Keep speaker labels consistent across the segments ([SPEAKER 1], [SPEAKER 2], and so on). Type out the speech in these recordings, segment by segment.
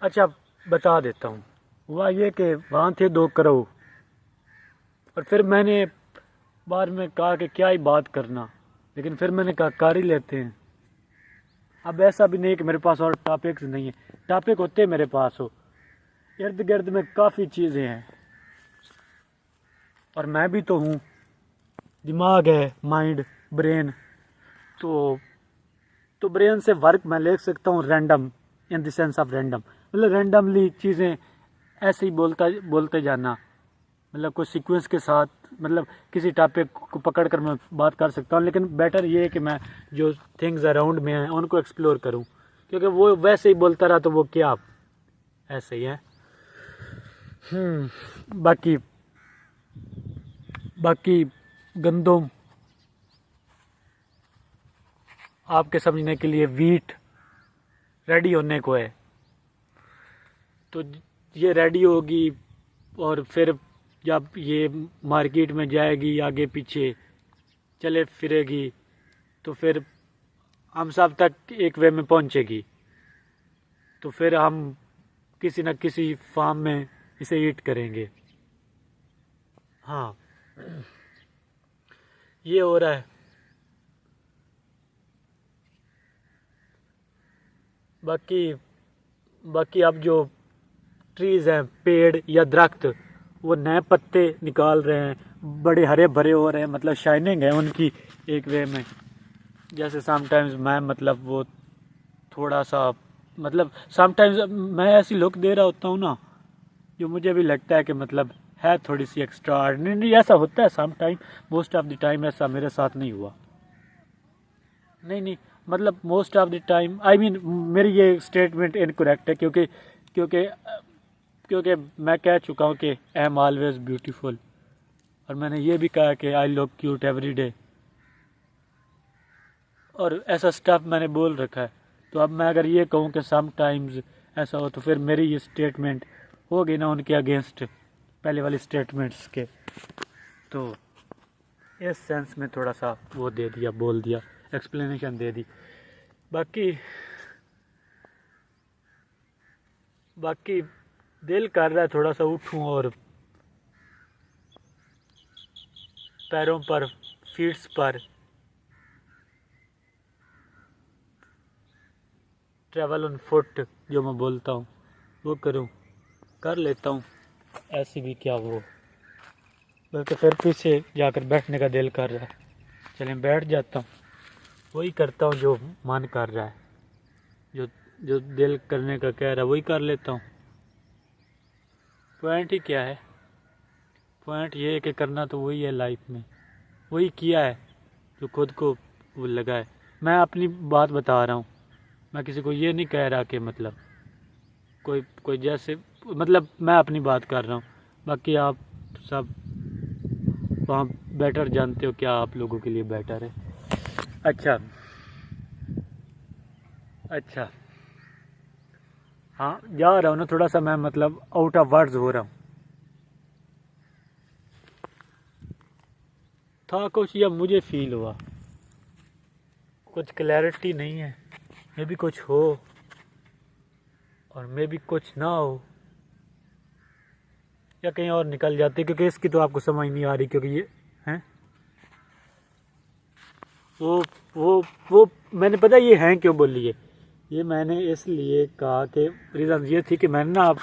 [SPEAKER 1] अच्छा, बता देता हूँ। हुआ ये कि वहाँ थे 2 करोड़, और फिर मैंने बाद में कहा कि क्या ही बात करना, लेकिन फिर मैंने कहा कर ही लेते हैं। अब ऐसा भी नहीं कि मेरे पास और टॉपिक्स नहीं है, टॉपिक होते मेरे पास हो, इर्द गिर्द में काफ़ी चीज़ें हैं, और मैं भी तो हूँ, दिमाग है, माइंड, ब्रेन। तो ब्रेन से वर्क मैं ले सकता हूँ random, in the sense of random, मतलब रैंडमली चीज़ें ऐसे ही बोलते जाना, मतलब कोई सीक्वेंस के साथ, मतलब किसी टॉपिक को पकड़ कर मैं बात कर सकता हूँ, लेकिन बेटर ये है कि मैं जो थिंग्स अराउंड में हैं उनको एक्सप्लोर करूँ, क्योंकि वो वैसे ही बोलता रहा तो वो क्या ऐसे ही है। बाकी बाकी गंदम आपके समझने के लिए वीट रेडी होने को है, तो ये रेडी होगी, और फिर जब ये मार्केट में जाएगी, आगे पीछे चले फिरेगी, तो फिर हम सब तक एक वे में पहुंचेगी, तो फिर हम किसी न किसी फार्म में इसे ईट करेंगे। हाँ, ये हो रहा है। बाकी बाकी अब जो ट्रीज़ हैं, पेड़ या दरख्त, वो नए पत्ते निकाल रहे हैं, बड़े हरे भरे हो रहे हैं, मतलब शाइनिंग है उनकी एक वे में। जैसे समटाइम्स मैं, मतलब वो थोड़ा सा, मतलब समटाइम्स मैं ऐसी लुक दे रहा होता हूँ ना, जो मुझे भी लगता है कि मतलब है थोड़ी सी एक्स्ट्रा ऑर्डिनरी। ऐसा होता है sometime, most of the time ऐसा मेरे साथ नहीं हुआ। नहीं नहीं, मतलब most of the time, I mean मेरी ये स्टेटमेंट इनकरेक्ट है, क्योंकि क्योंकि क्योंकि मैं कह चुका हूँ कि आई एम ऑलवेज ब्यूटीफुल, और मैंने ये भी कहा कि I look cute every day, और ऐसा स्टफ मैंने बोल रखा है। तो अब मैं अगर ये कहूँ कि सम टाइम्स ऐसा हो, तो फिर मेरी ये स्टेटमेंट होगी ना उनके अगेंस्ट, पहले वाली स्टेटमेंट्स के। तो इस सेंस में थोड़ा सा वो दे दिया, बोल दिया, एक्सप्लेनेशन दे दी। बाकी बाकी दिल कर रहा है थोड़ा सा उठूं और पैरों पर, फीट्स पर ट्रैवल ऑन फुट, जो मैं बोलता हूँ वो करूँ, कर लेता हूँ। ऐसी भी क्या वो, बल्कि फिर पीछे जाकर बैठने का दिल कर रहा है, चलें बैठ जाता हूँ। वही करता हूँ जो मन कर रहा है, जो जो दिल करने का कह रहा है वही कर लेता हूँ। पॉइंट ही क्या है, पॉइंट ये है कि करना तो वही है लाइफ में, वही किया है जो खुद को वो लगा है। मैं अपनी बात बता रहा हूँ, मैं किसी को ये नहीं कह रहा कि मतलब कोई कोई जैसे, मतलब मैं अपनी बात कर रहा हूँ। बाकी आप सब वहाँ बेटर जानते हो क्या आप लोगों के लिए बेटर है। अच्छा अच्छा, हाँ जा रहा हूँ ना, थोड़ा सा मैं मतलब आउट ऑफ वर्ड्स हो रहा हूँ। था कुछ या मुझे फील हुआ, कुछ क्लैरिटी नहीं है, मे भी कुछ हो और मे भी कुछ ना हो, या कहीं और निकल जाती, क्योंकि इसकी तो आपको समझ नहीं आ रही, क्योंकि ये हैं वो वो मैंने पता ये हैं क्यों बोली है। ये मैंने इसलिए कहा कि रीज़न ये थी कि मैंने ना,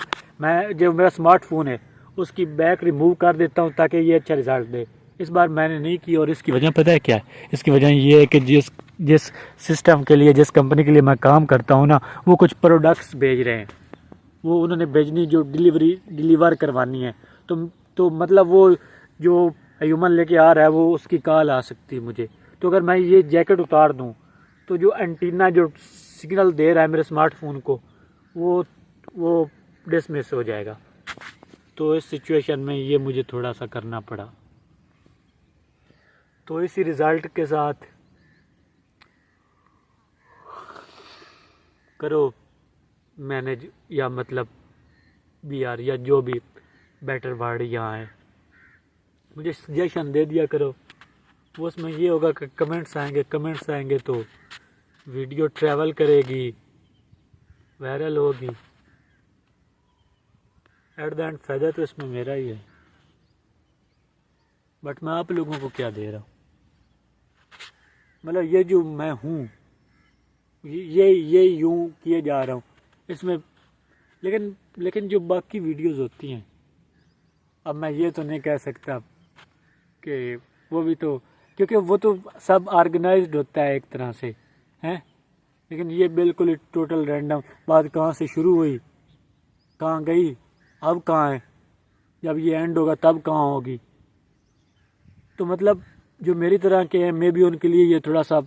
[SPEAKER 1] मैं जो मेरा स्मार्टफोन है उसकी बैक रिमूव कर देता हूँ ताकि ये अच्छा रिजल्ट दे। इस बार मैंने नहीं की, और इसकी वजह पता है क्या है? इसकी वजह ये है कि जिस जिस सिस्टम के लिए, जिस कंपनी के लिए मैं काम करता हूँ ना, वो कुछ प्रोडक्ट्स भेज रहे हैं, वो उन्होंने भेजनी, जो डिलीवर करवानी है। तो मतलब वो जो ह्यूमन लेके आ रहा है, वो उसकी कॉल आ सकती है मुझे। तो अगर मैं ये जैकेट उतार दूँ, तो जो एंटीना जो सिग्नल दे रहा है मेरे स्मार्टफोन को, वो वो डिसमिस हो जाएगा। तो इस सिचुएशन में ये मुझे थोड़ा सा करना पड़ा। तो इसी रिज़ल्ट के साथ करो मैनेज, या मतलब बी आर, या जो भी बेटर वर्ड यहाँ है, मुझे सजेशन दे दिया करो। वो उसमें ये होगा कि कमेंट्स आएंगे तो वीडियो ट्रैवल करेगी, वायरल होगी, एट द एंड फ़ायदा तो इसमें मेरा ही है, बट मैं आप लोगों को क्या दे रहा हूँ। मतलब ये जो मैं हूँ ये यूँ किए जा रहा हूँ इसमें, लेकिन जो बाकी वीडियोस होती हैं, अब मैं ये तो नहीं कह सकता कि वो भी तो, क्योंकि वो तो सब ऑर्गेनाइज्ड होता है एक तरह से, हैं। लेकिन ये बिल्कुल टोटल रैंडम, बात कहाँ से शुरू हुई कहाँ गई अब कहाँ है, जब ये एंड होगा तब कहाँ होगी। तो मतलब जो मेरी तरह के हैं, मे भी उनके लिए ये थोड़ा सा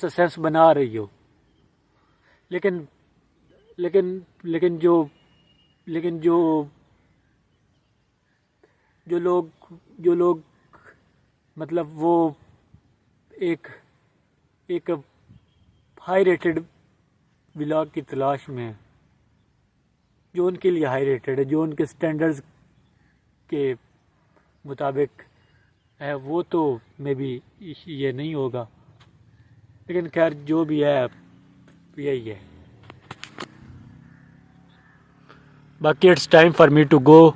[SPEAKER 1] सेंस बना रही हो। लेकिन लेकिन लेकिन जो लेकिन जो लोग मतलब वो एक एक हाई रेटेड व्लॉग की तलाश में है, जो उनके लिए हाई रेटेड है, जो उनके स्टैंडर्ड्स के मुताबिक है, वो तो मे बी ये नहीं होगा। लेकिन खैर जो भी है यही है। बाकी it's time for me to go,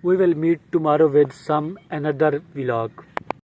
[SPEAKER 1] we will meet tomorrow with some another vlog.